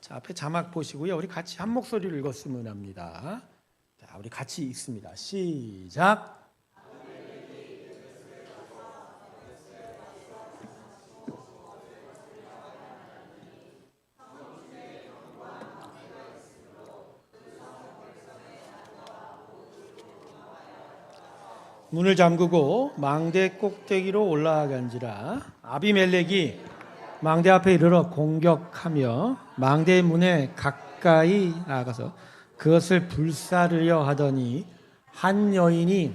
자, 앞에 자막 보시고요. 우리 같이 한 목소리로 읽었으면 합니다. 자, 우리 같이 읽습니다. 시작. 문을 잠그고 망대 꼭대기로 올라간지라. 아비멜렉이 망대 앞에 이르러 공격하며 망대의 문에 가까이 나가서 그것을 불사르려 하더니 한 여인이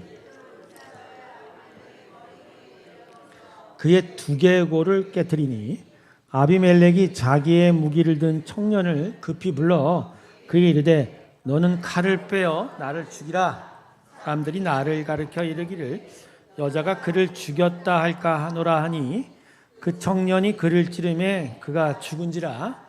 그의 두개골을 깨뜨리니 아비멜렉이 자기의 무기를 든 청년을 급히 불러 그에게 이르되 너는 칼을 빼어 나를 죽이라. 사람들이 나를 가르쳐 이르기를 여자가 그를 죽였다 할까 하노라 하니 그 청년이 그를 찌르매 그가 죽은지라.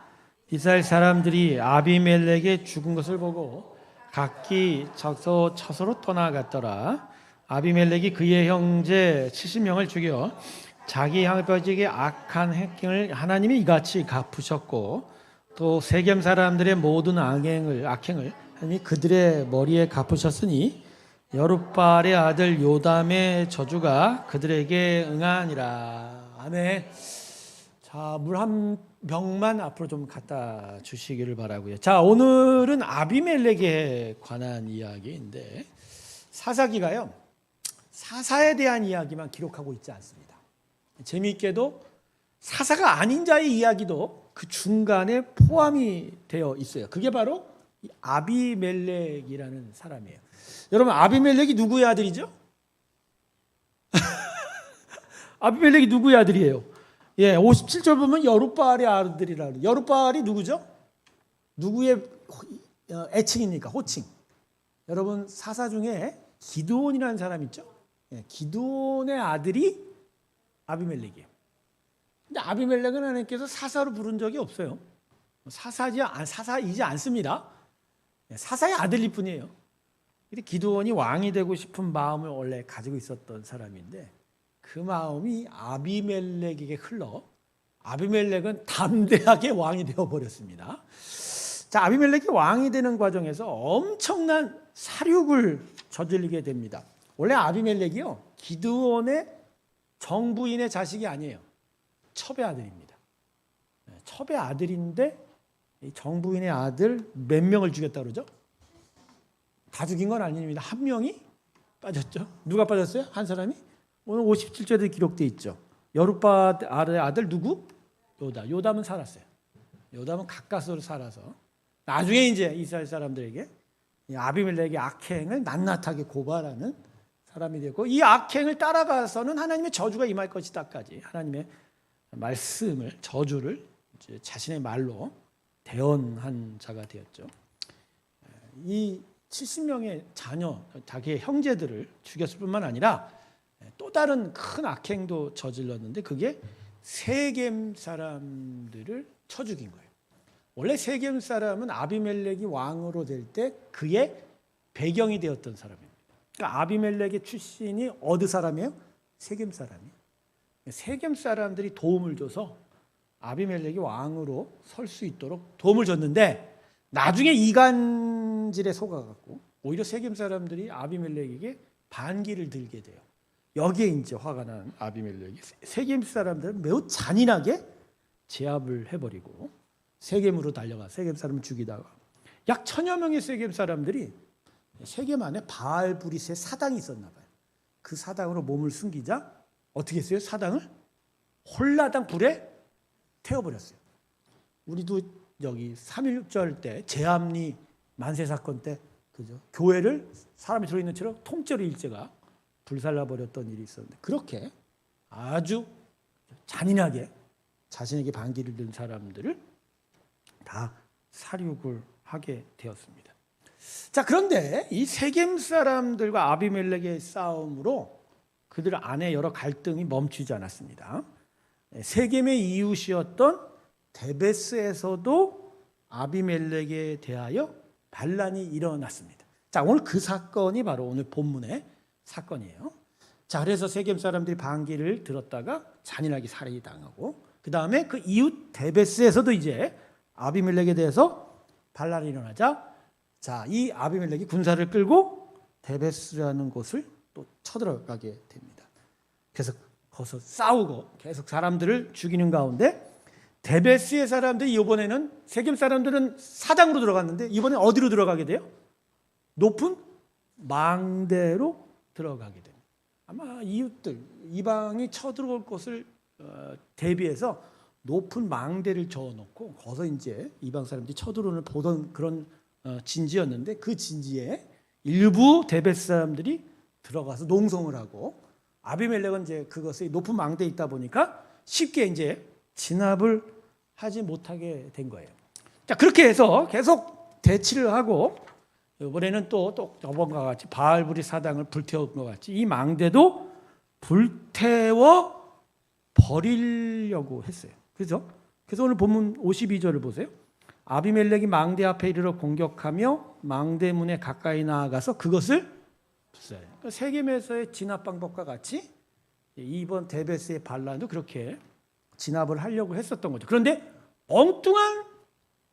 이스라엘 사람들이 아비멜렉의 죽은 것을 보고 각기 처소로 떠나갔더라. 아비멜렉이 그의 형제 70명을 죽여 자기 아버지에게 악한 행을 하나님이 이같이 갚으셨고 또 세겜 사람들의 모든 악행을 하나님이 그들의 머리에 갚으셨으니 여룻바알의 아들 요담의 저주가 그들에게 응하니라. 아멘. 자, 물 한 병만 앞으로 좀 갖다 주시기를 바라고요. 자, 오늘은 아비멜렉에 관한 이야기인데 사사기가요, 사사에 대한 이야기만 기록하고 있지 않습니다. 재미있게도 사사가 아닌 자의 이야기도 그 중간에 포함이 되어 있어요. 그게 바로 아비멜렉이라는 사람이에요. 여러분, 아비멜렉이 누구의 아들이죠? 아비멜렉이 누구의 아들이에요? 예, 57절 보면 여룻바알의 아들이라 그래요. 여룻바알이 누구죠? 누구의 애칭입니까? 호칭. 여러분, 사사 중에 기드온이라는 사람 있죠? 예, 기드온의 아들이 아비멜렉이에요. 근데 아비멜렉은 하나님께서 사사로 부른 적이 없어요. 사사이지 않습니다. 사사의 아들일 뿐이에요. 근데 기드온이 왕이 되고 싶은 마음을 원래 가지고 있었던 사람인데 그 마음이 아비멜렉에게 흘러 아비멜렉은 담대하게 왕이 되어버렸습니다. 자, 아비멜렉이 왕이 되는 과정에서 엄청난 사륙을 저지르게 됩니다. 원래 아비멜렉이요, 기드온의 정부인의 자식이 아니에요. 첩의 아들입니다. 첩의 아들인데 정부인의 아들 몇 명을 죽였다고 그러죠? 다 죽인 건 아닙니다. 한 명이 빠졌죠. 누가 빠졌어요? 한 사람이? 오늘 57절에 기록되어 있죠. 여룻바알의 아들 누구? 요담. 요담은 살았어요. 요담은 가까스로 살아서 나중에 이제 이스라엘 사람들에게 아비멜렉의 악행을 낱낱하게 고발하는 사람이 되고 이 악행을 따라가서는 하나님의 저주가 임할 것이다까지 하나님의 말씀을, 저주를 이제 자신의 말로 대언한 자가 되었죠. 이 70명의 자녀, 자기의 형제들을 죽였을 뿐만 아니라 또 다른 큰 악행도 저질렀는데 그게 세겜 사람들을 쳐 죽인 거예요. 원래 세겜 사람은 아비멜렉이 왕으로 될 때 그의 배경이 되었던 사람입니다. 그러니까 아비멜렉의 출신이 어느 사람이에요? 세겜 사람이에요. 세겜 사람들이 도움을 줘서 아비멜렉이 왕으로 설 수 있도록 도움을 줬는데 나중에 이간질에 속아갖고 오히려 세겜 사람들이 아비멜렉에게 반기를 들게 돼요. 여기에 이제 화가 난 아비멜렉이 세겜 사람들은 매우 잔인하게 제압을 해버리고 세겜으로 달려가 세겜 사람을 죽이다가 약 1000여 명의 세겜 사람들이 세겜 안에 바알브릿의 사당이 있었나 봐요. 그 사당으로 몸을 숨기자 어떻게 했어요? 사당을 홀라당 불에 태워버렸어요. 우리도 여기 3.1절 때 제암리 만세 사건 때 그죠? 교회를 사람이 들어있는 채로 통째로 일제가 불살라버렸던 일이 있었는데 그렇게 아주 잔인하게 자신에게 반기를 든 사람들을 다 사륙을 하게 되었습니다. 자, 그런데 이 세겜 사람들과 아비멜렉의 싸움으로 그들 안에 여러 갈등이 멈추지 않았습니다. 세겜의 이웃이었던 데베스에서도 아비멜렉에 대하여 반란이 일어났습니다. 자, 오늘 그 사건이 바로 오늘 본문의 사건이에요. 자, 그래서 세겜 사람들이 반기를 들었다가 잔인하게 살해당하고 그 다음에 그 이웃 데베스에서도 이제 아비멜렉에 대해서 반란이 일어나자 자, 이 아비멜렉이 군사를 끌고 데베스라는 곳을 또 쳐들어가게 됩니다. 그래서 거기서 싸우고 계속 사람들을 죽이는 가운데 데베스의 사람들이 이번에는 세겜 사람들은 사당으로 들어갔는데 이번에 어디로 들어가게 돼요? 높은 망대로 들어가게 됩니다. 아마 이웃들, 이방이 쳐들어올 것을 대비해서 높은 망대를 저어놓고 거기서 이제 이방 사람들이 쳐들어오는 보던 그런 진지였는데 그 진지에 일부 데베스 사람들이 들어가서 농성을 하고 아비멜렉은 이제 그것이 높은 망대에 있다 보니까 쉽게 이제 진압을 하지 못하게 된 거예요. 자, 그렇게 해서 계속 대치를 하고 이번에는 또 저번과 같이 바알브리 사당을 불태운 것 같이 이 망대도 불태워 버리려고 했어요. 그죠? 그래서 오늘 본문 52절을 보세요. 아비멜렉이 망대 앞에 이르러 공격하며 망대 문에 가까이 나아가서 그것을 부숴요. 그러니까 세겜에서의 진압 방법과 같이 이번 데베스의 반란도 그렇게 진압을 하려고 했었던 거죠. 그런데 엉뚱한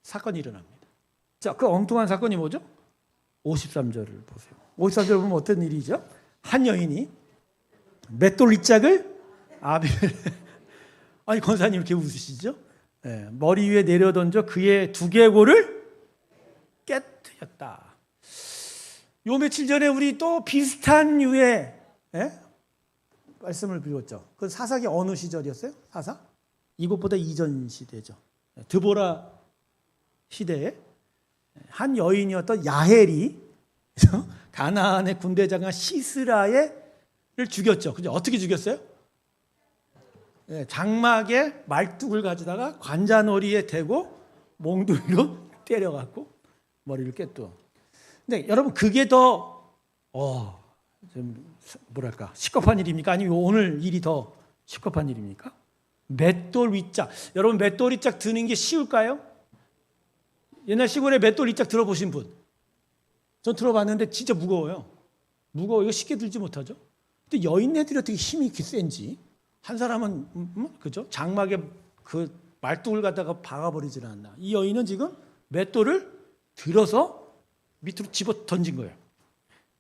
사건이 일어납니다. 자, 그 엉뚱한 사건이 뭐죠? 53절을 보세요. 53절 보면 어떤 일이죠? 한 여인이 맷돌 윗짝을 아비멜렉 아니 권사님 이렇게 웃으시죠? 네, 머리 위에 내려던져 그의 두개골을 깨뜨렸다. 요 며칠 전에 우리 또 비슷한 유의 말씀을 비웠죠. 그 사사기 어느 시절이었어요? 사사? 이것보다 이전 시대죠. 드보라 시대에 한 여인이었던 야헬이 가나안의 군대장관 시스라를 죽였죠. 그죠? 어떻게 죽였어요? 장막에 말뚝을 가져다가 관자놀이에 대고 몽둥이로 때려갖고 머리를 꿰뚫어. 근데 여러분 그게 더 좀 뭐랄까 시급한 일입니까? 아니면 오늘 일이 더 시급한 일입니까? 맷돌 윗짝. 여러분 맷돌 윗짝 드는 게 쉬울까요? 옛날 시골에 맷돌 윗짝 들어보신 분? 전 들어봤는데 진짜 무거워요. 무거워. 이거 쉽게 들지 못하죠. 근데 여인네들이 어떻게 힘이 이렇게 센지. 한 사람은 그죠? 장막에 그 말뚝을 갖다가 박아버리질 않나. 이 여인은 지금 맷돌을 들어서 밑으로 집어 던진 거예요.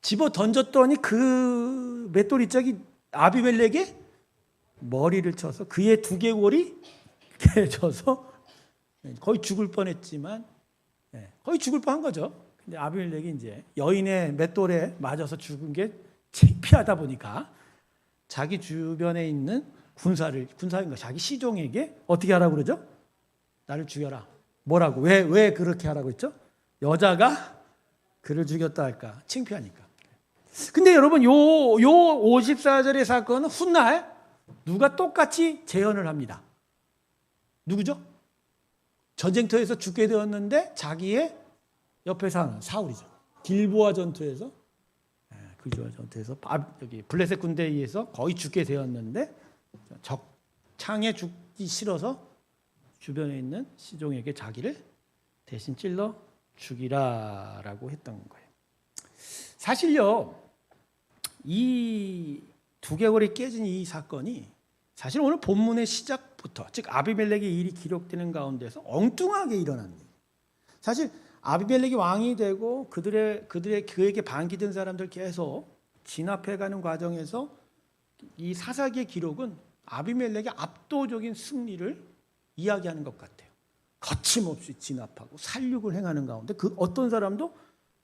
집어 던졌더니 그 맷돌 윗짝이 아비멜렉의 머리를 쳐서 그의 두개골이 깨져서 거의 죽을 뻔했지만 거의 죽을 뻔한 거죠. 근데 아비멜렉이 이제 여인의 맷돌에 맞아서 죽은 게 창피하다 보니까 자기 주변에 있는 군사인가 자기 시종에게 어떻게 하라고 그러죠? 나를 죽여라. 뭐라고? 왜 그렇게 하라고 했죠? 여자가 그를 죽였다 할까? 창피하니까. 근데 여러분 요 54절의 사건은 훗날 누가 똑같이 재현을 합니다. 누구죠? 전쟁터에서 죽게 되었는데 자기의 옆에 사는 사울이죠. 길보아 전투에서 여기 블레셋 군대에 의해서 거의 죽게 되었는데 적창에 죽기 싫어서 주변에 있는 시종에게 자기를 대신 찔러 죽이라라고 했던 거예요. 사실요, 이 두개골이 깨진 이 사건이 사실 오늘 본문의 시작부터 즉 아비멜렉의 일이 기록되는 가운데서 엉뚱하게 일어난 일이에요. 사실 아비멜렉이 왕이 되고 그에게 반기된 사람들 계속 진압해가는 과정에서 이 사사기의 기록은 아비멜렉의 압도적인 승리를 이야기하는 것 같아요. 거침없이 진압하고 살육을 행하는 가운데 그 어떤 사람도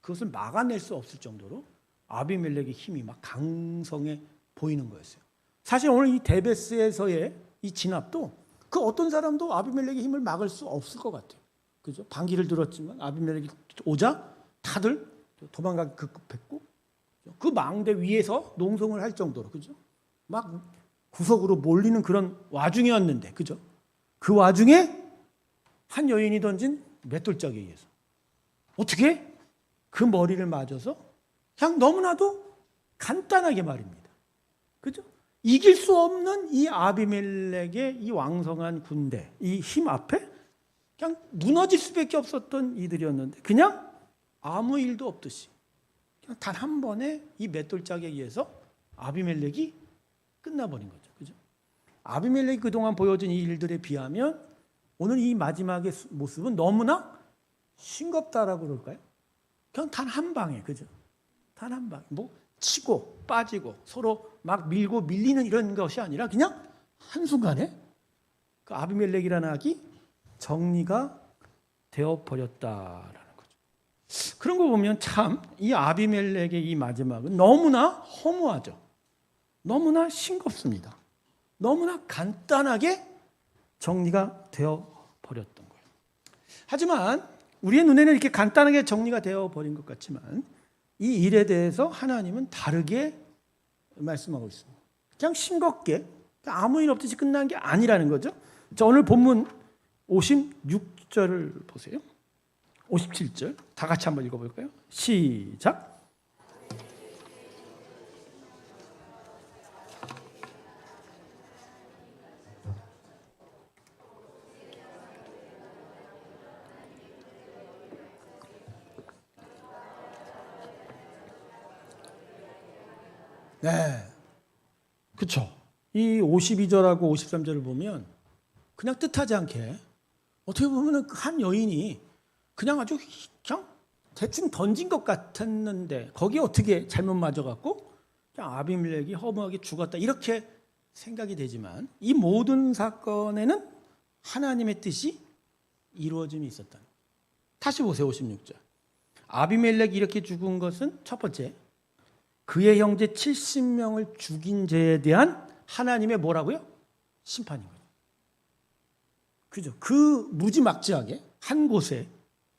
그것을 막아낼 수 없을 정도로 아비멜렉의 힘이 막 강성해 보이는 거였어요. 사실 오늘 이 데베스에서의 이 진압도 그 어떤 사람도 아비멜렉의 힘을 막을 수 없을 것 같아요. 그죠? 반기를 들었지만 아비멜렉이 오자 다들 도망가기 급급했고 그 망대 위에서 농성을 할 정도로 그죠? 막 구석으로 몰리는 그런 와중이었는데 그죠? 그 와중에 한 여인이 던진 맷돌짝에 의해서 어떻게 그 머리를 맞아서 그냥 너무나도 간단하게 말입니다. 그죠? 이길 수 없는 이 아비멜렉의 이 왕성한 군대, 이 힘 앞에 그냥 무너질 수밖에 없었던 이들이었는데 그냥 아무 일도 없듯이 그냥 단 한 번에 이 맷돌짝에 의해서 아비멜렉이 끝나버린 거죠. 그죠? 아비멜렉이 그동안 보여준 이 일들에 비하면 오늘 이 마지막의 모습은 너무나 싱겁다라고 그럴까요? 그냥 단 한 방에, 그죠? 단 한 방. 뭐 치고 빠지고 서로 막 밀고 밀리는 이런 것이 아니라 그냥 한순간에 그 아비멜렉이라는 악이 정리가 되어 버렸다라는 거죠. 그런 거 보면 참 이 아비멜렉의 이 마지막은 너무나 허무하죠. 너무나 싱겁습니다. 너무나 간단하게 정리가 되어 버렸던 거예요. 하지만 우리의 눈에는 이렇게 간단하게 정리가 되어 버린 것 같지만 이 일에 대해서 하나님은 다르게 말씀하고 있습니다. 그냥 싱겁게 아무 일 없듯이 끝난 게 아니라는 거죠. 자, 오늘 본문 56절을 보세요. 57절 다 같이 한번 읽어볼까요? 시작. 네, 그렇죠. 이 52절하고 53절을 보면 그냥 뜻하지 않게 어떻게 보면 한 여인이 그냥 아주 그냥 대충 던진 것 같았는데 거기에 어떻게 잘못 맞아갖고 그냥 아비멜렉이 허무하게 죽었다 이렇게 생각이 되지만 이 모든 사건에는 하나님의 뜻이 이루어짐이 있었다. 다시 보세요. 56절. 아비멜렉이 이렇게 죽은 것은 첫 번째 그의 형제 70명을 죽인 죄에 대한 하나님의 뭐라고요? 심판인 거죠. 그죠? 그 무지막지하게 한 곳에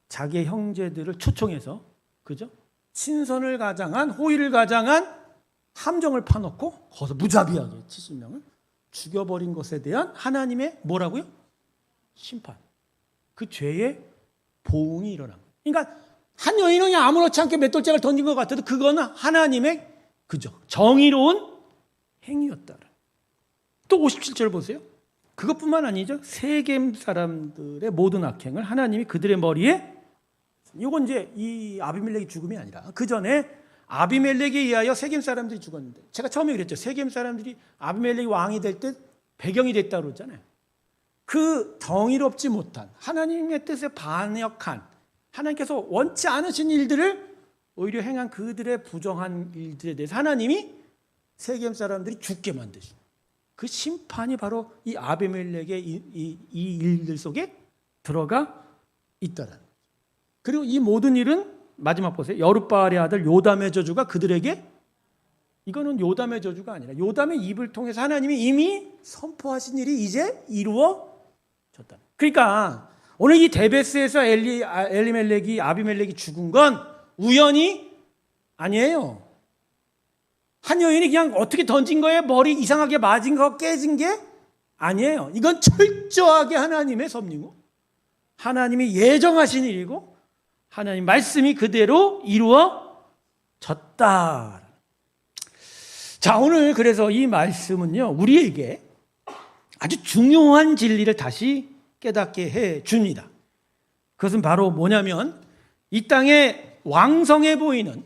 자기의 형제들을 초청해서 그죠? 친선을 가장한 호의를 가장한 함정을 파놓고 거기서 무자비하게 70명을 죽여버린 것에 대한 하나님의 뭐라고요? 심판. 그 죄의 보응이 일어난 거예요. 그러니까 한 여인은 그냥 아무렇지 않게 맷돌짝을 던진 것 같아도 그거는 하나님의 그죠? 정의로운 행위였다. 또 57절 보세요. 그것뿐만 아니죠. 세겜 사람들의 모든 악행을 하나님이 그들의 머리에 이건 이제 이 아비멜렉이 죽음이 아니라 그 전에 아비멜렉에 의하여 세겜 사람들이 죽었는데 제가 처음에 그랬죠. 세겜 사람들이 아비멜렉이 왕이 될 때 배경이 됐다고 그러잖아요. 그 정의롭지 못한 하나님의 뜻에 반역한 하나님께서 원치 않으신 일들을 오히려 행한 그들의 부정한 일들에 대해서 하나님이 세겜 사람들이 죽게 만드신 그 심판이 바로 이 아비멜렉의 이 일들 속에 들어가 있다라는 거죠. 그리고 이 모든 일은 마지막 보세요. 여룻바알의 아들 요담의 저주가 그들에게 이거는 요담의 저주가 아니라 요담의 입을 통해서 하나님이 이미 선포하신 일이 이제 이루어졌다. 그러니까 오늘 이 데베스에서 엘리멜렉이 아비멜렉이 죽은 건 우연이 아니에요. 한 여인이 그냥 어떻게 던진 거에 머리 이상하게 맞은 거 깨진 게 아니에요. 이건 철저하게 하나님의 섭리고 하나님이 예정하신 일이고 하나님 말씀이 그대로 이루어졌다. 자, 오늘 그래서 이 말씀은요 우리에게 아주 중요한 진리를 다시 깨닫게 해 줍니다. 그것은 바로 뭐냐면 이 땅에 왕성해 보이는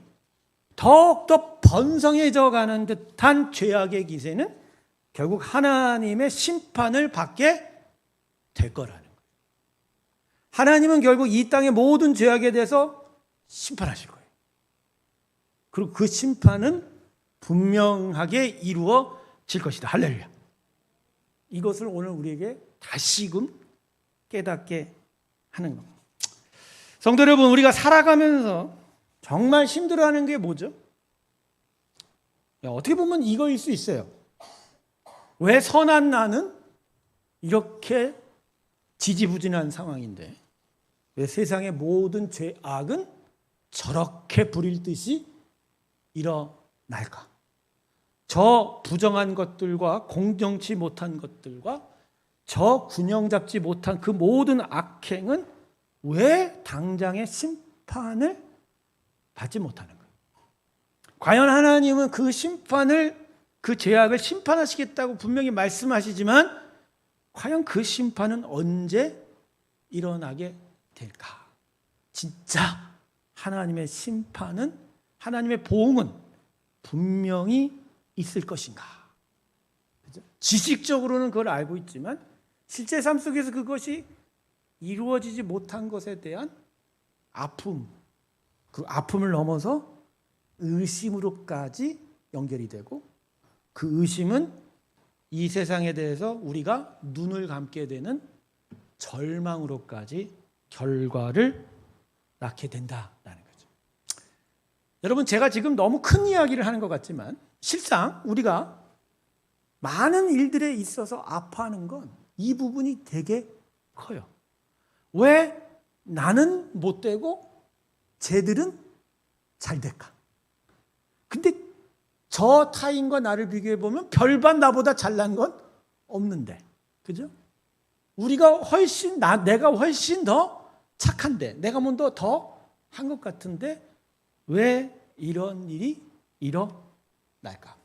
더욱더 번성해져 가는 듯한 죄악의 기세는 결국 하나님의 심판을 받게 될 거라는 거예요. 하나님은 결국 이 땅의 모든 죄악에 대해서 심판하실 거예요. 그리고 그 심판은 분명하게 이루어질 것이다. 할렐루야. 이것을 오늘 우리에게 다시금 깨닫게 하는 겁니다. 성도 여러분, 우리가 살아가면서 정말 힘들어하는 게 뭐죠? 어떻게 보면 이거일 수 있어요. 왜 선한 나는 이렇게 지지부진한 상황인데 왜 세상의 모든 죄악은 저렇게 불일 듯이 일어날까? 저 부정한 것들과 공정치 못한 것들과 저 균형 잡지 못한 그 모든 악행은 왜 당장의 심판을 받지 못하는 거예요? 과연 하나님은 그 심판을, 그 죄악을 심판하시겠다고 분명히 말씀하시지만 과연 그 심판은 언제 일어나게 될까? 진짜 하나님의 심판은, 하나님의 보응은 분명히 있을 것인가? 그죠? 지식적으로는 그걸 알고 있지만 실제 삶 속에서 그것이 이루어지지 못한 것에 대한 아픔, 그 아픔을 넘어서 의심으로까지 연결이 되고, 그 의심은 이 세상에 대해서 우리가 눈을 감게 되는 절망으로까지 결과를 낳게 된다라는 거죠. 여러분, 제가 지금 너무 큰 이야기를 하는 것 같지만 실상 우리가 많은 일들에 있어서 아파하는 건 이 부분이 되게 커요. 왜 나는 못 되고 쟤들은 잘 될까? 근데 저 타인과 나를 비교해 보면 별반 나보다 잘난 건 없는데, 그죠? 내가 훨씬 더 착한데, 내가 먼저 더 한 것 같은데 왜 이런 일이 일어날까?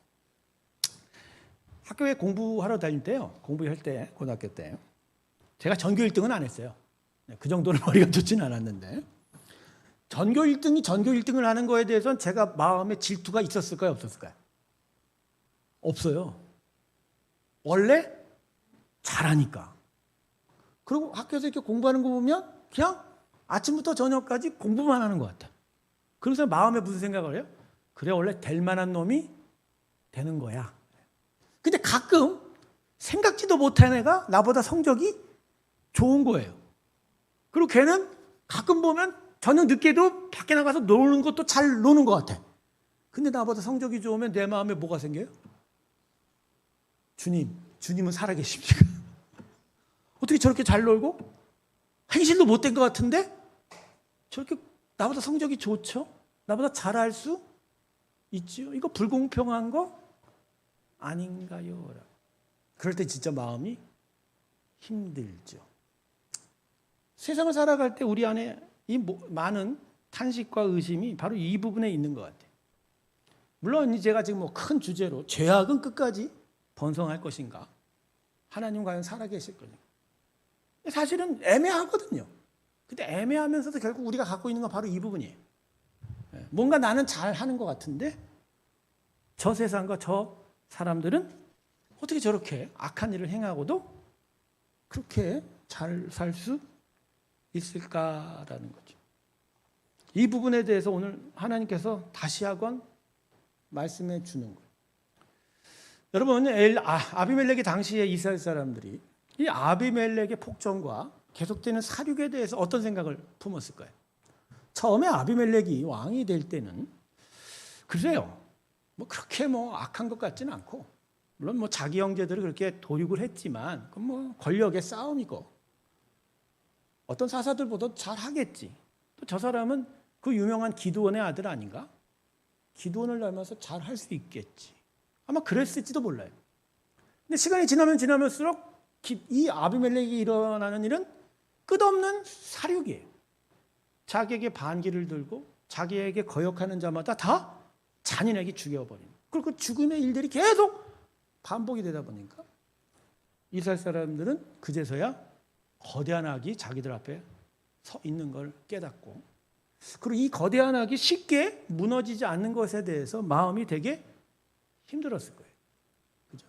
학교에 공부하러 다닐 때요, 공부할 때, 고등학교 때 제가 전교 1등은 안 했어요. 그 정도는 머리가 좋지는 않았는데, 전교 1등을 하는 거에 대해서는 제가 마음에 질투가 있었을까요, 없었을까요? 없어요. 원래 잘하니까. 그리고 학교에서 이렇게 공부하는 거 보면 그냥 아침부터 저녁까지 공부만 하는 것 같아. 그래서 마음에 무슨 생각을 해요? 그래, 원래 될 만한 놈이 되는 거야. 근데 가끔 생각지도 못한 애가 나보다 성적이 좋은 거예요. 그리고 걔는 가끔 보면 저녁 늦게도 밖에 나가서 노는 것도 잘 노는 것 같아. 근데 나보다 성적이 좋으면 내 마음에 뭐가 생겨요? 주님은 살아계십니까? 어떻게 저렇게 잘 놀고 행실도 못된 것 같은데 저렇게 나보다 성적이 좋죠? 나보다 잘할 수 있지요? 이거 불공평한 거 아닌가요? 그럴 때 진짜 마음이 힘들죠. 세상을 살아갈 때 우리 안에 이 많은 탄식과 의심이 바로 이 부분에 있는 것 같아요. 물론 제가 지금 큰 주제로 죄악은 끝까지 번성할 것인가, 하나님 과연 살아계실 것인가, 사실은 애매하거든요. 근데 애매하면서도 결국 우리가 갖고 있는 건 바로 이 부분이에요. 뭔가 나는 잘하는 것 같은데 저 세상과 저 사람들은 어떻게 저렇게 악한 일을 행하고도 그렇게 잘 살 수 있을까라는 거죠. 이 부분에 대해서 오늘 하나님께서 다시 한번 말씀해 주는 거예요. 여러분, 아비멜렉의 당시에 이스라엘 사람들이 이 아비멜렉의 폭정과 계속되는 사륙에 대해서 어떤 생각을 품었을까요? 처음에 아비멜렉이 왕이 될 때는 글쎄요, 그렇게 악한 것 같지는 않고, 물론 자기 형제들을 그렇게 도륙을 했지만 그건 권력의 싸움이고 어떤 사사들보다 잘하겠지. 또 저 사람은 그 유명한 기드온의 아들 아닌가? 기드온을 닮아서 잘할 수 있겠지. 아마 그랬을지도 몰라요. 근데 시간이 지나면 지나면수록 이 아비멜렉이 일어나는 일은 끝없는 사륙이에요. 자기에게 반기를 들고 자기에게 거역하는 자마다 다 잔인하게 죽여버리는. 그리고 그 죽음의 일들이 계속 반복이 되다 보니까 이스라엘 사람들은 그제서야 거대한 악이 자기들 앞에 서 있는 걸 깨닫고, 그리고 이 거대한 악이 쉽게 무너지지 않는 것에 대해서 마음이 되게 힘들었을 거예요. 그죠?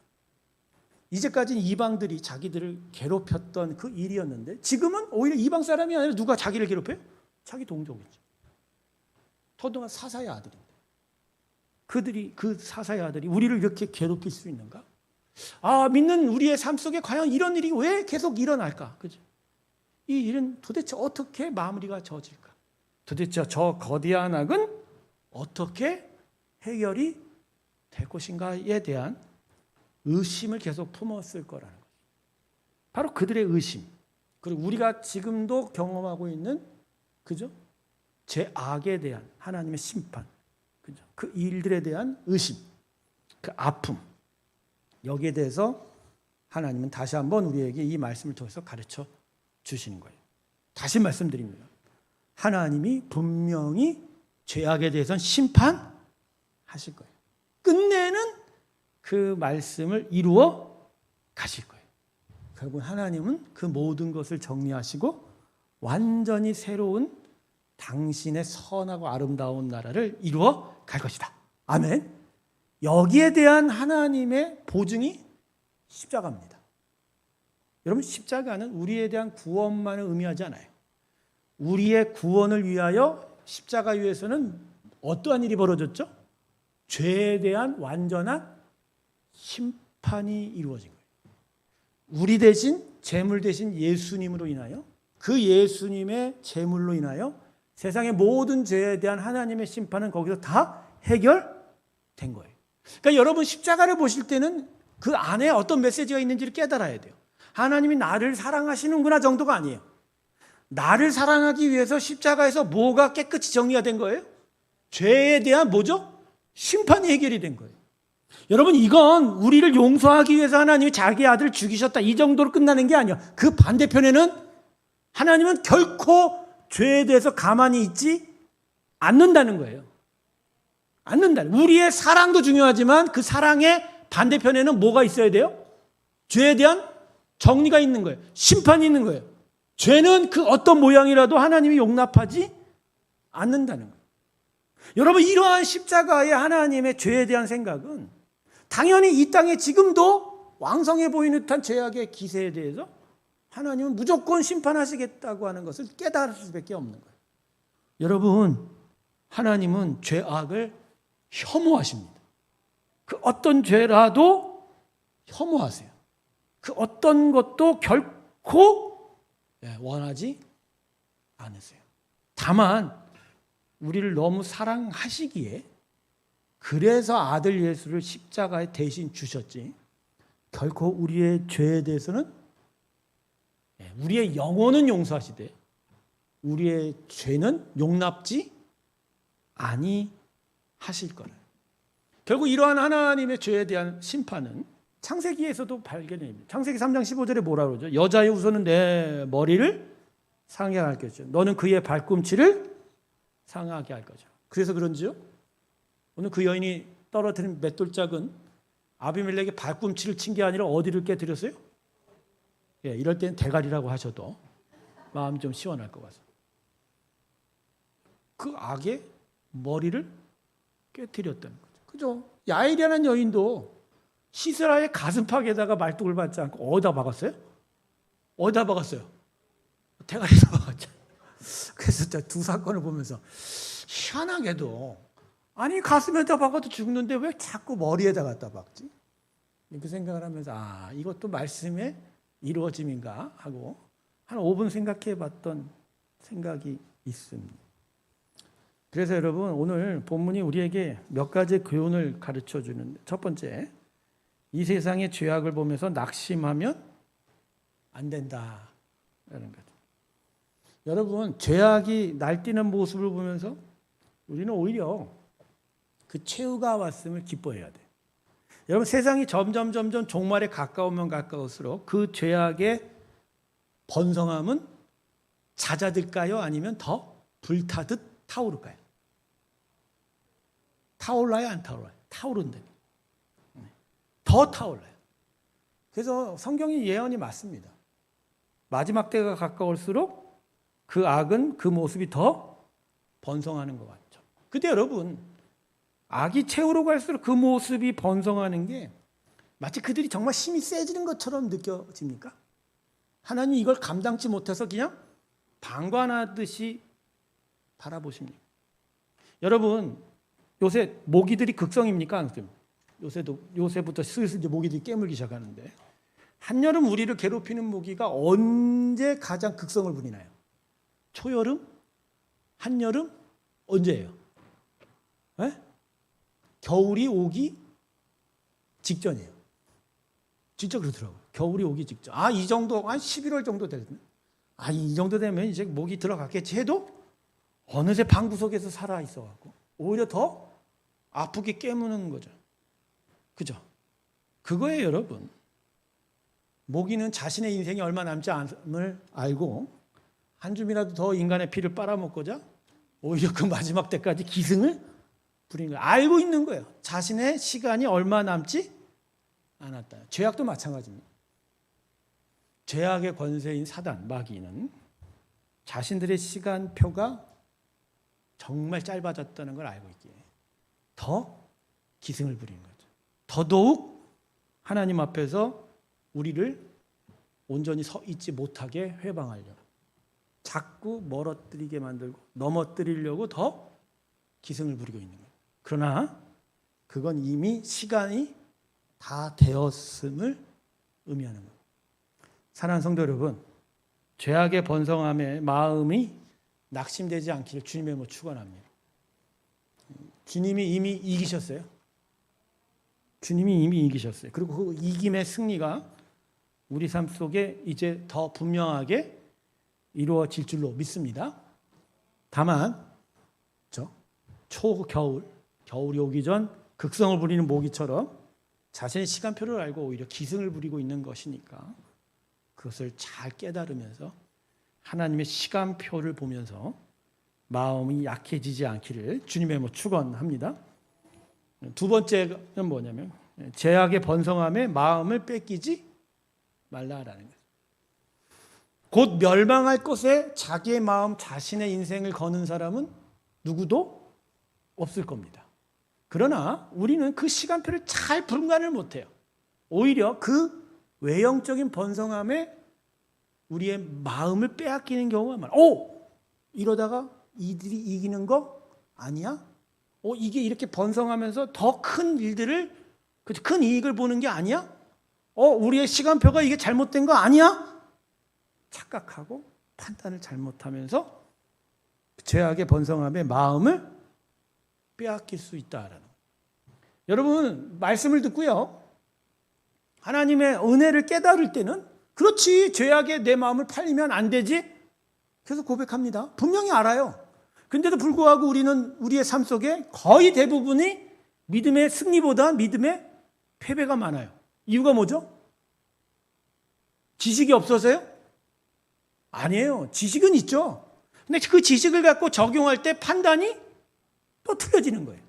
이제까지는 이방들이 자기들을 괴롭혔던 그 일이었는데 지금은 오히려 이방 사람이 아니라 누가 자기를 괴롭혀요? 자기 동족이죠. 더더나 사사의 아들인데 그 사사의 아들이 우리를 이렇게 괴롭힐 수 있는가? 믿는 우리의 삶 속에 과연 이런 일이 왜 계속 일어날까? 그죠? 이 일은 도대체 어떻게 마무리가 져질까? 도대체 저 거대한 악은 어떻게 해결이 될 것인가에 대한 의심을 계속 품었을 거라는 거죠. 바로 그들의 의심, 그리고 우리가 지금도 경험하고 있는, 그죠? 제 악에 대한 하나님의 심판, 그죠? 그 일들에 대한 의심, 그 아픔, 여기에 대해서 하나님은 다시 한번 우리에게 이 말씀을 통해서 가르쳐 주시는 거예요. 다시 말씀드립니다. 하나님이 분명히 죄악에 대해서는 심판하실 거예요. 끝내는 그 말씀을 이루어 가실 거예요. 결국 하나님은 그 모든 것을 정리하시고 완전히 새로운 당신의 선하고 아름다운 나라를 이루어 갈 것이다. 아멘. 여기에 대한 하나님의 보증이 십자가입니다. 여러분 십자가는 우리에 대한 구원만을 의미하지 않아요. 우리의 구원을 위하여 십자가 위에서는 어떠한 일이 벌어졌죠? 죄에 대한 완전한 심판이 이루어진 거예요. 우리 대신 제물 대신 예수님으로 인하여 그 예수님의 제물로 인하여 세상의 모든 죄에 대한 하나님의 심판은 거기서 다 해결된 거예요. 그러니까 여러분 십자가를 보실 때는 그 안에 어떤 메시지가 있는지를 깨달아야 돼요. 하나님이 나를 사랑하시는구나 정도가 아니에요. 나를 사랑하기 위해서 십자가에서 뭐가 깨끗이 정리가 된 거예요? 죄에 대한 뭐죠? 심판이 해결이 된 거예요. 여러분 이건 우리를 용서하기 위해서 하나님이 자기 아들을 죽이셨다 이 정도로 끝나는 게 아니에요. 그 반대편에는 하나님은 결코 죄에 대해서 가만히 있지 않는다는 거예요. 우리의 사랑도 중요하지만 그 사랑의 반대편에는 뭐가 있어야 돼요? 죄에 대한 정리가 있는 거예요. 심판이 있는 거예요. 죄는 그 어떤 모양이라도 하나님이 용납하지 않는다는 거예요. 여러분 이러한 십자가의 하나님의 죄에 대한 생각은 당연히 이 땅에 지금도 왕성해 보이는 듯한 죄악의 기세에 대해서 하나님은 무조건 심판하시겠다고 하는 것을 깨달을 수밖에 없는 거예요. 여러분 하나님은 죄악을 혐오하십니다. 그 어떤 죄라도 혐오하세요. 그 어떤 것도 결코 원하지 않으세요. 다만 우리를 너무 사랑하시기에 그래서 아들 예수를 십자가에 대신 주셨지 결코 우리의 죄에 대해서는 우리의 영혼은 용서하시되 우리의 죄는 용납지 아니하실 거라. 결국 이러한 하나님의 죄에 대한 심판은 창세기에서도 발견됩니다. 창세기 3장 15절에 뭐라 그러죠? 여자의 후손은 내 머리를 상하게 할 것이죠. 너는 그의 발꿈치를 상하게 할 거죠. 그래서 그런지요? 오늘 그 여인이 떨어뜨린 맷돌짝은 아비멜렉의 발꿈치를 친 게 아니라 어디를 깨뜨렸어요? 이럴 때는 대가리라고 하셔도 마음이 좀 시원할 것 같아요. 그 악의 머리를 깨뜨렸다는 거죠. 그죠? 야일이라는 여인도 시스라의 가슴팍에다가 말뚝을 받지 않고 어디다 박았어요? 어디다 박았어요? 대가리에다 박았죠. 그래서 두 사건을 보면서 희한하게도 아니 가슴에다 박아도 죽는데 왜 자꾸 머리에다 갖다 박지? 이렇게 생각을 하면서 이것도 말씀의 이루어짐인가 하고 한 5분 생각해 봤던 생각이 있습니다. 그래서 여러분 오늘 본문이 우리에게 몇 가지 교훈을 가르쳐 주는데 첫 번째, 이 세상의 죄악을 보면서 낙심하면 안 된다라는 거죠. 여러분 죄악이 날뛰는 모습을 보면서 우리는 오히려 그 최후가 왔음을 기뻐해야 돼요. 여러분 세상이 점점 종말에 가까우면 가까울수록 그 죄악의 번성함은 잦아들까요? 아니면 더 불타듯 타오를까요? 타올라요? 안 타올라요? 타오른다. 더 타올라요. 그래서 성경의 예언이 맞습니다. 마지막 때가 가까울수록 그 악은 그 모습이 더 번성하는 것 같죠. 근데 여러분 악이 최후로 갈수록 그 모습이 번성하는 게 마치 그들이 정말 힘이 세지는 것처럼 느껴집니까? 하나님 이걸 감당치 못해서 그냥 방관하듯이 바라보십니까? 여러분 요새 모기들이 극성입니까? 요새부터 슬슬 이제 모기들이 깨물기 시작하는데 한여름 우리를 괴롭히는 모기가 언제 가장 극성을 부리나요? 초여름? 한여름? 언제예요? 네? 겨울이 오기 직전이에요. 진짜 그렇더라고요. 겨울이 오기 직전. 이 정도, 한 11월 정도 되면, 이 정도 되면 이제 모기 들어갔겠지 해도 어느새 방구석에서 살아 있어갖고 오히려 더 아프게 깨무는 거죠. 그죠? 그거예요, 여러분. 모기는 자신의 인생이 얼마 남지 않음을 알고 한 줌이라도 더 인간의 피를 빨아먹고자 오히려 그 마지막 때까지 기승을 부리는 거예요. 알고 있는 거예요. 자신의 시간이 얼마 남지 않았다. 죄악도 마찬가지입니다. 죄악의 권세인 사단, 마귀는 자신들의 시간표가 정말 짧아졌다는 걸 알고 있기에 더 기승을 부리는 거죠. 더더욱 하나님 앞에서 우리를 온전히 서 있지 못하게 회방하려고. 자꾸 멀어뜨리게 만들고 넘어뜨리려고 더 기승을 부리고 있는 거예요. 그러나 그건 이미 시간이 다 되었음을 의미하는 거예요. 사랑하는 성도 여러분, 죄악의 번성함에 마음이 낙심되지 않기를 주님의 축원합니다. 주님이 이미 이기셨어요. 주님이 이미 이기셨어요. 그리고 그 이김의 승리가 우리 삶 속에 이제 더 분명하게 이루어질 줄로 믿습니다. 다만 겨울이 오기 전 극성을 부리는 모기처럼 자신의 시간표를 알고 오히려 기승을 부리고 있는 것이니까 그것을 잘 깨달으면서 하나님의 시간표를 보면서 마음이 약해지지 않기를 주님의 축원합니다. 두 번째는 뭐냐면 죄악의 번성함에 마음을 뺏기지 말라라는 거예요. 곧 멸망할 것에 자기의 마음, 자신의 인생을 거는 사람은 누구도 없을 겁니다. 그러나 우리는 그 시간표를 잘 분간을 못해요. 오히려 그 외형적인 번성함에 우리의 마음을 빼앗기는 경우가 많아요. 이러다가 이들이 이기는 거 아니야? 이게 이렇게 번성하면서 더 큰 일들을, 큰 이익을 보는 게 아니야? 우리의 시간표가 이게 잘못된 거 아니야? 착각하고 판단을 잘못하면서 죄악의 번성함에 마음을 빼앗길 수 있다라는 거예요. 여러분, 말씀을 듣고요, 하나님의 은혜를 깨달을 때는 그렇지, 죄악에 내 마음을 팔리면 안 되지, 계속 고백합니다. 분명히 알아요. 근데도 불구하고 우리는 우리의 삶 속에 거의 대부분이 믿음의 승리보다 믿음의 패배가 많아요. 이유가 뭐죠? 지식이 없어서요? 아니에요. 지식은 있죠. 근데 그 지식을 갖고 적용할 때 판단이 또 틀려지는 거예요.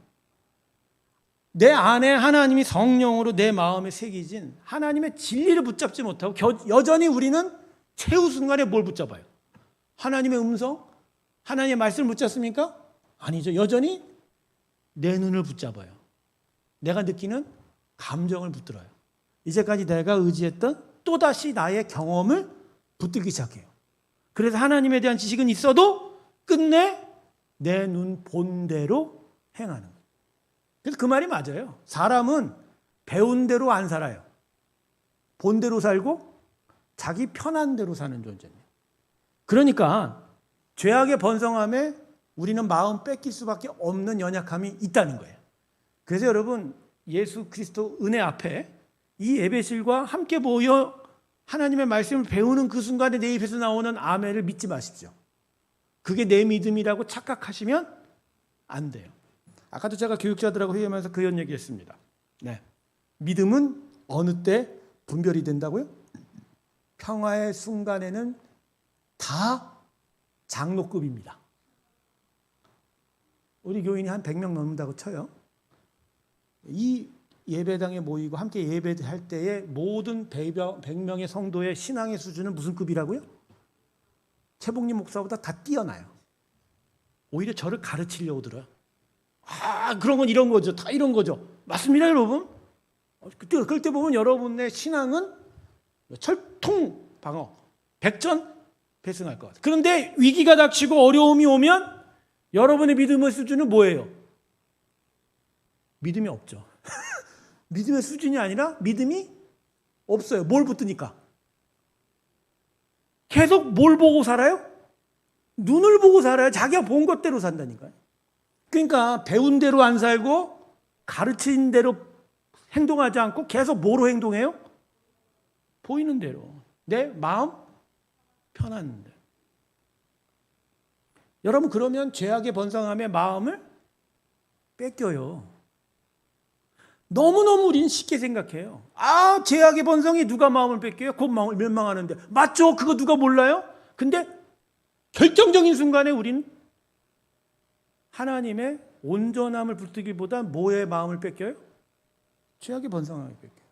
내 안에 하나님이 성령으로 내 마음에 새기진 하나님의 진리를 붙잡지 못하고 여전히 우리는 최후 순간에 뭘 붙잡아요? 하나님의 음성? 하나님의 말씀을 붙잡습니까? 아니죠. 여전히 내 눈을 붙잡아요. 내가 느끼는 감정을 붙들어요. 이제까지 내가 의지했던 또다시 나의 경험을 붙들기 시작해요. 그래서 하나님에 대한 지식은 있어도 끝내 내 눈 본대로 행하는 거예요. 그래서 그 말이 맞아요. 사람은 배운 대로 안 살아요. 본대로 살고 자기 편한 대로 사는 존재입니다. 그러니까 죄악의 번성함에 우리는 마음 뺏길 수밖에 없는 연약함이 있다는 거예요. 그래서 여러분, 예수 그리스도 은혜 앞에 이 예배실과 함께 모여 하나님의 말씀을 배우는 그 순간에 내 입에서 나오는 아멘을 믿지 마십시오. 그게 내 믿음이라고 착각하시면 안 돼요. 아까도 제가 교육자들하고 회의하면서 그런 얘기했습니다. 네. 믿음은 어느 때 분별이 된다고요? 평화의 순간에는 다 장로급입니다. 우리 교인이 한 100명 넘는다고 쳐요. 이 예배당에 모이고 함께 예배할 때의 모든 100명의 성도의 신앙의 수준은 무슨 급이라고요? 최복림 목사보다 다 뛰어나요. 오히려 저를 가르치려고 들어요. 그런 건 이런 거죠. 다 이런 거죠. 맞습니다, 여러분? 그럴 때 보면 여러분의 신앙은 철통 방어, 백전배승할 것 같아요. 그런데 위기가 닥치고 어려움이 오면 여러분의 믿음의 수준은 뭐예요? 믿음이 없죠. 믿음의 수준이 아니라 믿음이 없어요. 뭘 붙드니까? 계속 뭘 보고 살아요? 눈을 보고 살아요. 자기가 본 것대로 산다니까요. 그러니까 배운 대로 안 살고 가르친 대로 행동하지 않고 계속 뭐로 행동해요? 보이는 대로. 내 마음 편한 대로. 여러분, 그러면 죄악의 번성함에 마음을 뺏겨요. 너무너무 우리는 쉽게 생각해요. 죄악의 번성이 누가 마음을 뺏겨요? 곧 멸망하는데. 맞죠? 그거 누가 몰라요? 근데 결정적인 순간에 우리는 하나님의 온전함을 붙들기보다 뭐의 마음을 뺏겨요? 죄악의 번성함을 뺏겨요.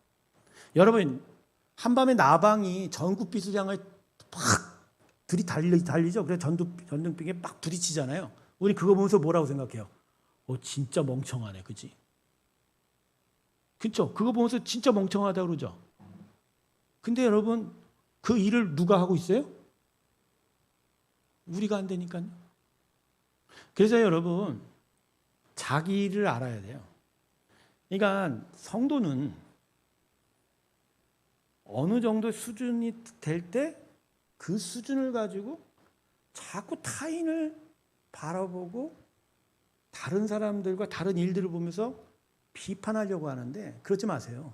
여러분, 한밤에 나방이 전구빛을 향해 팍 달리죠. 그래서 전등빛에 막 부딪히잖아요. 우리 그거 보면서 뭐라고 생각해요? 진짜 멍청하네, 그지? 그렇죠? 그거 보면서 진짜 멍청하다고 그러죠. 근데 여러분, 그 일을 누가 하고 있어요? 우리가 안 되니까요. 그래서 여러분, 자기를 알아야 돼요. 그러니까 성도는 어느 정도 수준이 될 때 그 수준을 가지고 자꾸 타인을 바라보고 다른 사람들과 다른 일들을 보면서 비판하려고 하는데 그러지 마세요.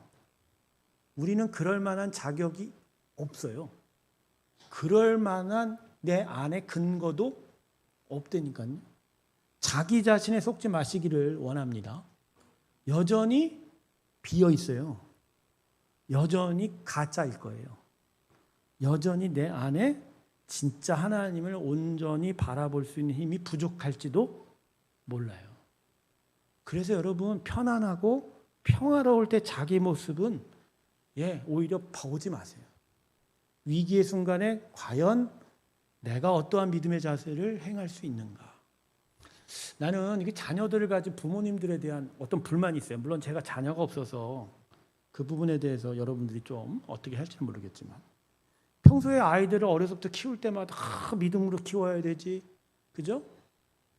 우리는 그럴 만한 자격이 없어요. 그럴 만한 내 안에 근거도 없다니까요. 자기 자신에 속지 마시기를 원합니다. 여전히 비어 있어요. 여전히 가짜일 거예요. 여전히 내 안에 진짜 하나님을 온전히 바라볼 수 있는 힘이 부족할지도 몰라요. 그래서 여러분, 편안하고 평화로울 때 자기 모습은 오히려 보지 마세요. 위기의 순간에 과연 내가 어떠한 믿음의 자세를 행할 수 있는가. 나는 이게 자녀들을 가진 부모님들에 대한 어떤 불만이 있어요. 물론 제가 자녀가 없어서 그 부분에 대해서 여러분들이 좀 어떻게 할지는 모르겠지만, 평소에 아이들을 어려서부터 키울 때마다 믿음으로 키워야 되지, 그죠?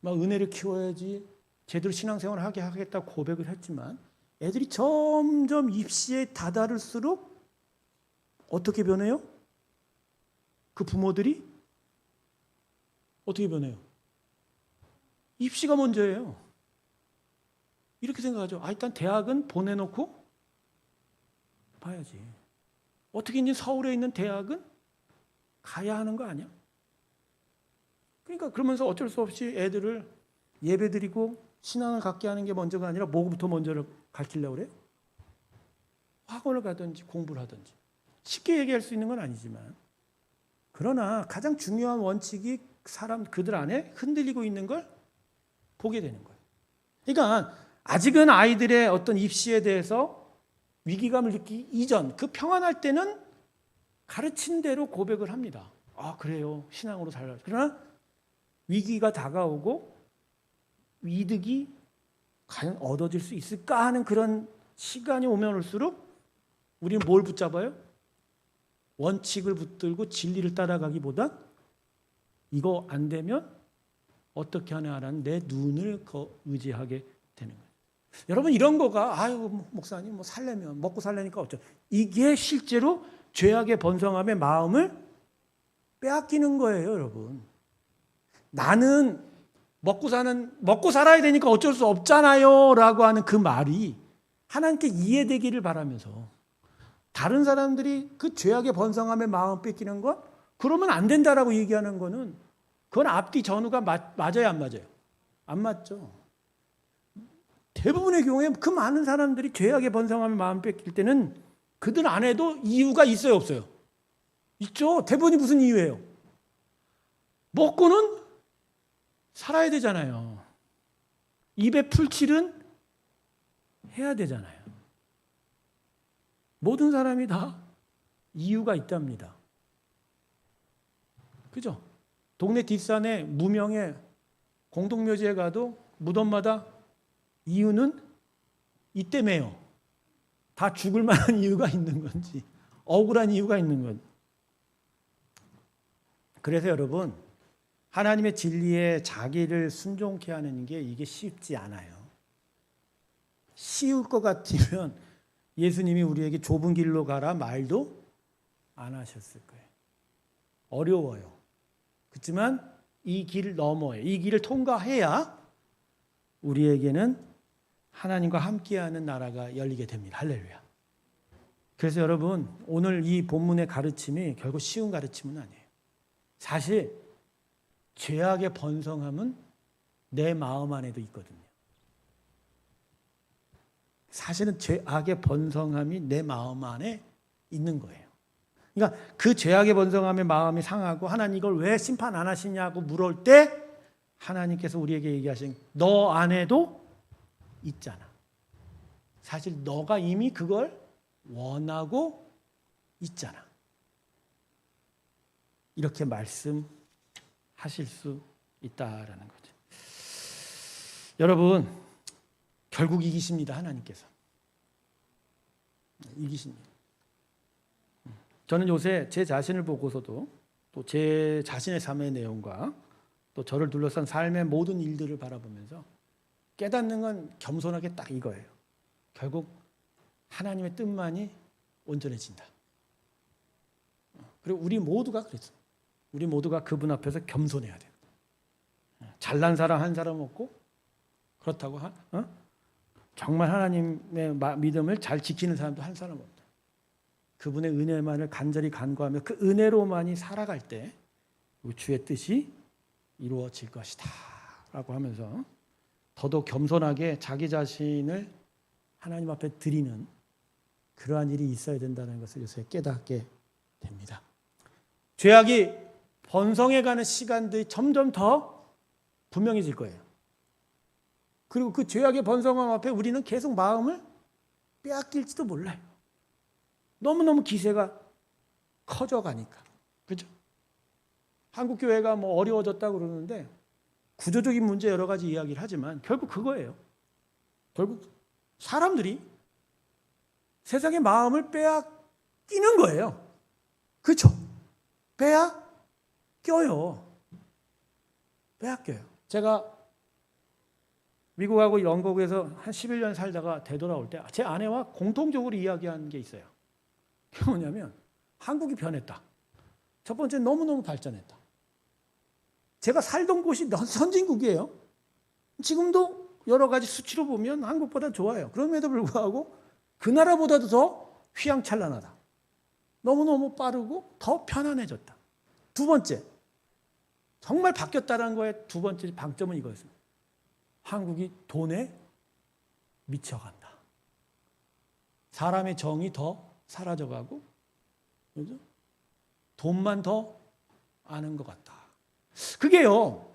막 은혜를 키워야지, 제대로 신앙생활을 하게 하겠다고 고백을 했지만 애들이 점점 입시에 다다를수록 어떻게 변해요? 그 부모들이 어떻게 변해요? 입시가 먼저예요. 이렇게 생각하죠. 일단 대학은 보내놓고 봐야지. 어떻게 이제 서울에 있는 대학은 가야 하는 거 아니야? 그러니까 그러면서 어쩔 수 없이 애들을 예배드리고 신앙을 갖게 하는 게 먼저가 아니라 뭐부터 먼저를 가르치려고 그래요? 학원을 가든지 공부를 하든지. 쉽게 얘기할 수 있는 건 아니지만, 그러나 가장 중요한 원칙이 그들 안에 흔들리고 있는 걸 보게 되는 거예요. 그러니까 아직은 아이들의 어떤 입시에 대해서 위기감을 느끼기 이전, 그 평안할 때는 가르친 대로 고백을 합니다. 그래요. 신앙으로 살라. 그러나 위기가 다가오고 이득이 과연 얻어질 수 있을까 하는 그런 시간이 오면 올수록 우리는 뭘 붙잡아요? 원칙을 붙들고 진리를 따라가기보다 이거 안 되면 어떻게 하냐라는 내 눈을 의지하게 되는 거예요. 여러분, 이런 거가 목사님 살려면 먹고 살려니까 어쩌. 이게 실제로 죄악의 번성함의 마음을 빼앗기는 거예요, 여러분. 나는 먹고 살아야 되니까 어쩔 수 없잖아요라고 하는 그 말이 하나님께 이해되기를 바라면서 다른 사람들이 그 죄악의 번성함의 마음 뺏기는 것, 그러면 안 된다라고 얘기하는 거는 그건 앞뒤 전후가 맞아요, 안 맞아요? 안 맞죠. 대부분의 경우에 그 많은 사람들이 죄악의 번성함의 마음 뺏길 때는 그들 안에도 이유가 있어요, 없어요? 있죠. 대부분이 무슨 이유예요? 먹고는 살아야 되잖아요. 입에 풀칠은 해야 되잖아요. 모든 사람이 다 이유가 있답니다. 그죠? 동네 뒷산에 무명의 공동묘지에 가도 무덤마다 이유는 이때매요. 다 죽을 만한 이유가 있는 건지, 억울한 이유가 있는 건지. 그래서 여러분, 하나님의 진리에 자기를 순종케 하는 게 이게 쉽지 않아요. 쉬울 것 같으면 예수님이 우리에게 좁은 길로 가라 말도 안 하셨을 거예요. 어려워요. 그렇지만 이 길 넘어요. 이 길을 통과해야 우리에게는 하나님과 함께하는 나라가 열리게 됩니다. 할렐루야. 그래서 여러분, 오늘 이 본문의 가르침이 결국 쉬운 가르침은 아니에요. 사실 죄악의 번성함은 내 마음 안에도 있거든요. 사실은 죄악의 번성함이 내 마음 안에 있는 거예요. 그러니까 그 죄악의 번성함의 마음이 상하고 하나님 이걸 왜 심판 안 하시냐고 물을 때 하나님께서 우리에게 얘기하신 너 안에도 있잖아. 사실 너가 이미 그걸 원하고 있잖아. 이렇게 말씀하실 수 있다라는 거죠. 여러분, 결국 이기십니다. 하나님께서. 이기십니다. 저는 요새 제 자신을 보고서도 또 제 자신의 삶의 내용과 또 저를 둘러싼 삶의 모든 일들을 바라보면서 깨닫는 건 겸손하게 딱 이거예요. 결국 하나님의 뜻만이 온전해진다. 그리고 우리 모두가 그랬어. 우리 모두가 그분 앞에서 겸손해야 돼요. 잘난 사람 한 사람 없고 그렇다고 정말 하나님의 믿음을 잘 지키는 사람도 한 사람 없다. 그분의 은혜만을 간절히 간구하며 그 은혜로만이 살아갈 때 주의 뜻이 이루어질 것이다 라고 하면서 더더욱 겸손하게 자기 자신을 하나님 앞에 드리는 그러한 일이 있어야 된다는 것을 요새 깨닫게 됩니다. 죄악이 번성해가는 시간들이 점점 더 분명해질 거예요. 그리고 그 죄악의 번성함 앞에 우리는 계속 마음을 빼앗길지도 몰라요. 너무너무 기세가 커져가니까. 그렇죠? 한국 교회가 뭐 어려워졌다고 그러는데 구조적인 문제 여러 가지 이야기를 하지만 결국 그거예요. 결국 사람들이 세상의 마음을 빼앗기는 거예요. 그렇죠? 빼앗겨요. 제가 미국하고 영국에서 한 11년 살다가 되돌아올 때 제 아내와 공통적으로 이야기한 게 있어요. 그게 뭐냐면 한국이 변했다. 첫 번째 너무너무 발전했다. 제가 살던 곳이 선진국이에요. 지금도 여러 가지 수치로 보면 한국보다 좋아요. 그럼에도 불구하고 그 나라보다도 더 휘황찬란하다. 너무너무 빠르고 더 편안해졌다. 두 번째, 정말 바뀌었다는 거의 두 번째 방점은 이거였습니다. 한국이 돈에 미쳐간다. 사람의 정이 더 사라져가고, 그죠? 돈만 더 아는 것 같다. 그게요,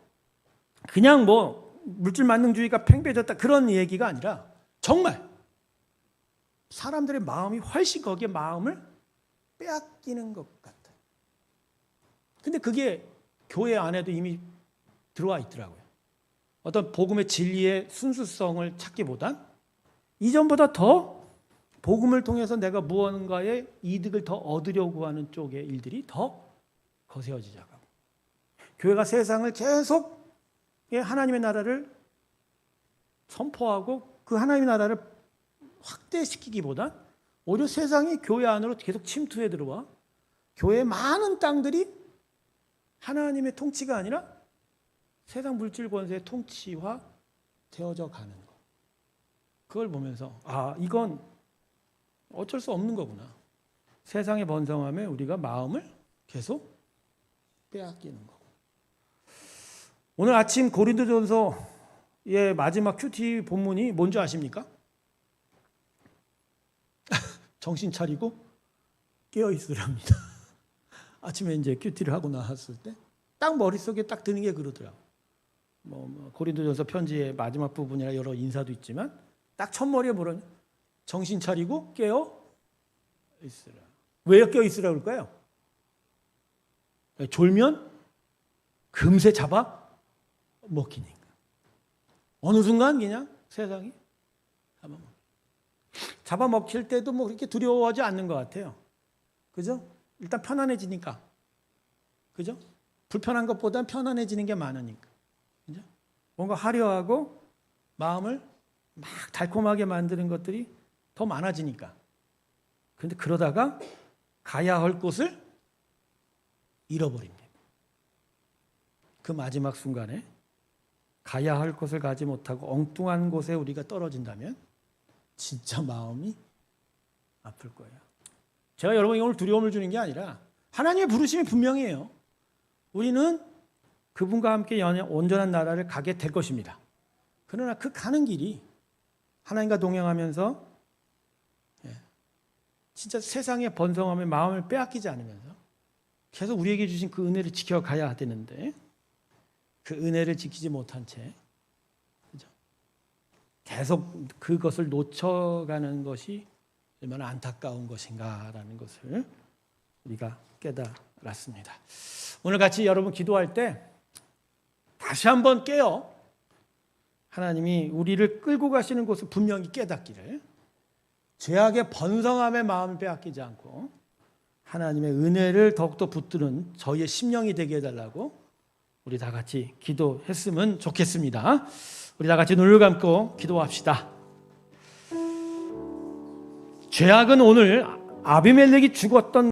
그냥 뭐 물질 만능주의가 팽배해졌다 그런 얘기가 아니라 정말 사람들의 마음이 훨씬 거기에 마음을 빼앗기는 것 같아요. 근데 그게 교회 안에도 이미 들어와 있더라고요. 어떤 복음의 진리의 순수성을 찾기보단 이전보다 더 복음을 통해서 내가 무언가의 이득을 더 얻으려고 하는 쪽의 일들이 더 거세어지자고. 교회가 세상을 계속 하나님의 나라를 선포하고 그 하나님의 나라를 확대시키기보단 오히려 세상이 교회 안으로 계속 침투해 들어와 교회의 많은 땅들이 하나님의 통치가 아니라 세상 물질 권세의 통치화 되어져 가는 것. 그걸 보면서 이건 어쩔 수 없는 거구나. 세상의 번성함에 우리가 마음을 계속 빼앗기는 거고. 오늘 아침 고린도전서의 마지막 큐티 본문이 뭔지 아십니까? 정신 차리고 깨어 있으랍니다. 아침에 이제 큐티를 하고 나왔을 때 딱 머릿속에 딱 드는 게 그러더라고. 고린도전서 편지의 마지막 부분이나 여러 인사도 있지만 딱 첫머리에 뭐라냐? 정신 차리고 깨어 있으라. 왜 깨어 있으라 그럴까요? 졸면 금세 잡아 먹히니까. 어느 순간 그냥 세상이 잡아먹힐 때도 뭐 그렇게 두려워하지 않는 것 같아요. 그죠? 일단 편안해지니까. 그죠? 불편한 것보단 편안해지는 게 많으니까. 그죠? 뭔가 화려하고 마음을 막 달콤하게 만드는 것들이 더 많아지니까. 그런데 그러다가 가야 할 곳을 잃어버립니다. 그 마지막 순간에 가야 할 곳을 가지 못하고 엉뚱한 곳에 우리가 떨어진다면 진짜 마음이 아플 거예요. 제가 여러분에게 오늘 두려움을 주는 게 아니라 하나님의 부르심이 분명해요. 우리는 그분과 함께 온전한 나라를 가게 될 것입니다. 그러나 그 가는 길이 하나님과 동행하면서 진짜 세상의 번성함에 마음을 빼앗기지 않으면서 계속 우리에게 주신 그 은혜를 지켜가야 되는데 그 은혜를 지키지 못한 채 계속 그것을 놓쳐가는 것이 얼마나 안타까운 것인가라는 것을 우리가 깨달았습니다. 오늘 같이 여러분 기도할 때 다시 한번 깨어 하나님이 우리를 끌고 가시는 곳을 분명히 깨닫기를, 죄악의 번성함에 마음을 빼앗기지 않고 하나님의 은혜를 더욱더 붙드는 저희의 심령이 되게 해달라고 우리 다 같이 기도했으면 좋겠습니다. 우리 다 같이 눈을 감고 기도합시다. 죄악은 오늘 아비멜렉이 죽었던